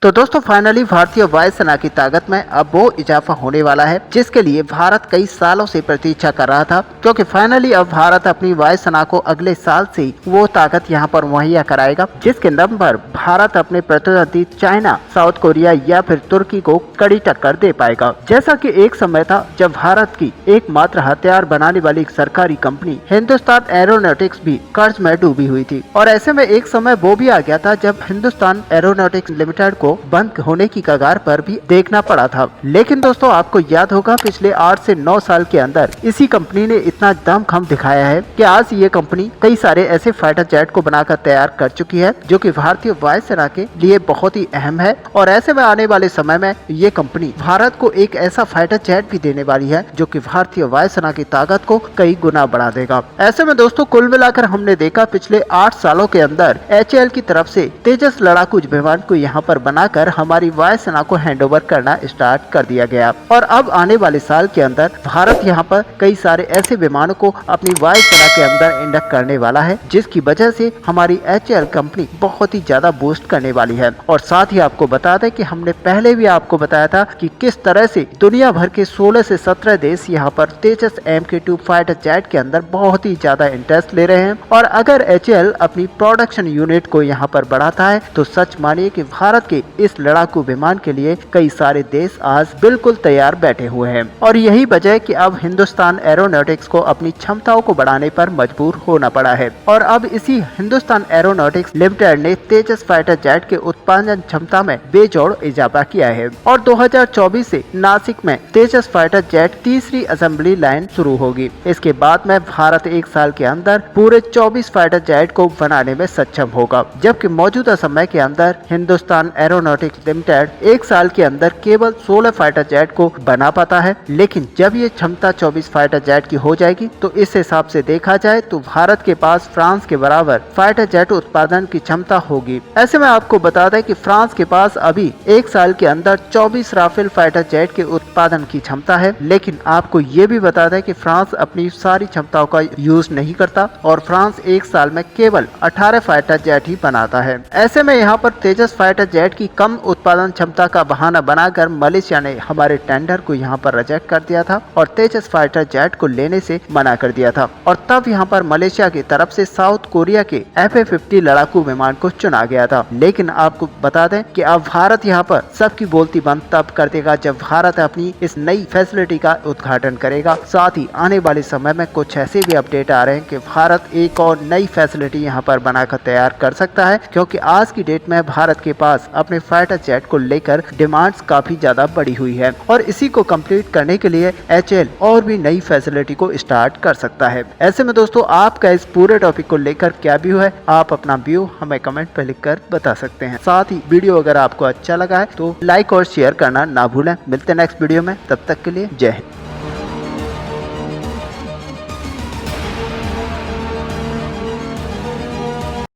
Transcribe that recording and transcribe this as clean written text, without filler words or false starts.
तो दोस्तों फाइनली भारतीय वायुसेना की ताकत में अब वो इजाफा होने वाला है जिसके लिए भारत कई सालों से प्रतीक्षा कर रहा था, क्योंकि फाइनली अब भारत अपनी वायुसेना को अगले साल से वो ताकत यहाँ पर मुहैया कराएगा जिसके दम पर भारत अपने प्रतिद्वंदी चाइना, साउथ कोरिया या फिर तुर्की को कड़ी टक्कर दे पाएगा। जैसा कि एक समय था जब भारत की एकमात्र हथियार बनाने वाली एक सरकारी कंपनी हिंदुस्तान एरोनॉटिक्स भी कर्ज में डूबी हुई थी, और ऐसे में एक समय वो भी आ गया था जब हिंदुस्तान एरोनॉटिक्स लिमिटेड को बंद होने की कगार पर भी देखना पड़ा था। लेकिन दोस्तों आपको याद होगा पिछले 8 से 9 साल के अंदर इसी कंपनी ने इतना दमखम दिखाया है कि आज ये कंपनी कई सारे ऐसे फाइटर जेट को बनाकर तैयार कर चुकी है जो कि भारतीय वायुसेना के लिए बहुत ही अहम है। और ऐसे में आने वाले समय में ये कंपनी भारत को एक ऐसा फाइटर जेट भी देने वाली है जो कि भारतीय वायुसेना की ताकत को कई गुना बढ़ा देगा। ऐसे में दोस्तों कुल मिलाकर हमने देखा पिछले 8 सालों के अंदर HAL की तरफ से तेजस लड़ाकू विमान को यहाँ पर बनाकर हमारी वायुसेना को हैंडओवर करना स्टार्ट कर दिया गया, और अब आने वाले साल के अंदर भारत यहाँ पर कई सारे ऐसे विमानों को अपनी वायुसेना के अंदर इंडक्ट करने वाला है जिसकी वजह से हमारी HAL कंपनी बहुत ही ज्यादा बूस्ट करने वाली है। और साथ ही आपको बता दें कि हमने पहले भी आपको बताया था कि किस तरह से दुनिया भर के 16 से 17 देश यहाँ पर तेजस MK2 फाइटर जेट के अंदर बहुत ही ज्यादा इंटरेस्ट ले रहे हैं, और अगर HAL अपनी प्रोडक्शन यूनिट को यहाँ पर बढ़ाता है तो सच मानिए कि भारत के इस लड़ाकू विमान के लिए कई सारे देश आज बिल्कुल तैयार बैठे हुए हैं। और यही वजह है कि अब हिंदुस्तान एरोनॉटिक्स को अपनी क्षमताओं को बढ़ाने पर मजबूर होना पड़ा है, और अब इसी हिंदुस्तान एरोनॉटिक्स लिमिटेड ने तेजस फाइटर जेट के उत्पादन क्षमता में बेजोड़ इजाफा किया है। और 2024 से नासिक में तेजस फाइटर जेट तीसरी असेंबली लाइन शुरू होगी। इसके बाद में भारत एक साल के अंदर पूरे 24 फाइटर जेट को बनाने में सक्षम होगा, जबकि मौजूदा समय के अंदर हिंदुस्तान एरोनॉटिक्स लिमिटेड एक साल के अंदर केवल 16 फाइटर जेट को बना पाता है। लेकिन जब ये क्षमता 24 फाइटर जेट की हो जाएगी तो इस हिसाब से देखा जाए तो भारत के पास फ्रांस के बराबर फाइटर जेट उत्पादन की क्षमता होगी। ऐसे में आपको बता दें कि फ्रांस के पास अभी एक साल के अंदर 24 राफेल फाइटर जेट के उत्पादन की क्षमता है, लेकिन आपको ये भी बता दें कि फ्रांस अपनी सारी क्षमताओं का यूज नहीं करता और फ्रांस एक साल में केवल 18 फाइटर जेट ही बनाता है। ऐसे में यहाँ पर तेजस फाइटर जेट की कम उत्पादन क्षमता का बहाना बनाकर मलेशिया ने हमारे टेंडर को यहाँ पर रिजेक्ट कर दिया था और तेजस फाइटर जेट को लेने से मना कर दिया था, और तब यहाँ पर मलेशिया की तरफ से साउथ कोरिया के FA-50 लड़ाकू विमान को चुना गया था। लेकिन आपको बता दें कि अब भारत यहाँ पर सबकी बोलती बंद तब कर देगा जब भारत अपनी इस नई फैसिलिटी का उद्घाटन करेगा। साथ ही आने वाले समय में कुछ ऐसे भी अपडेट आ रहे हैं कि भारत एक और नई फैसिलिटी यहाँ पर बनाकर तैयार कर सकता है, क्योंकि आज की डेट में भारत के पास अपने फाइटर जेट को लेकर डिमांड्स काफी ज्यादा बढ़ी हुई है, और इसी को कंप्लीट करने के लिए HAL और भी नई फैसिलिटी को स्टार्ट कर सकता है। ऐसे में दोस्तों आपका इस पूरे टॉपिक को लेकर क्या व्यू है, आप अपना व्यू हमें कमेंट पर लिखकर बता सकते हैं। साथ ही वीडियो अगर आपको अच्छा लगा है तो लाइक और शेयर करना ना भूलें। मिलते हैं नेक्स्ट वीडियो में, तब तक के लिए जय हिंद।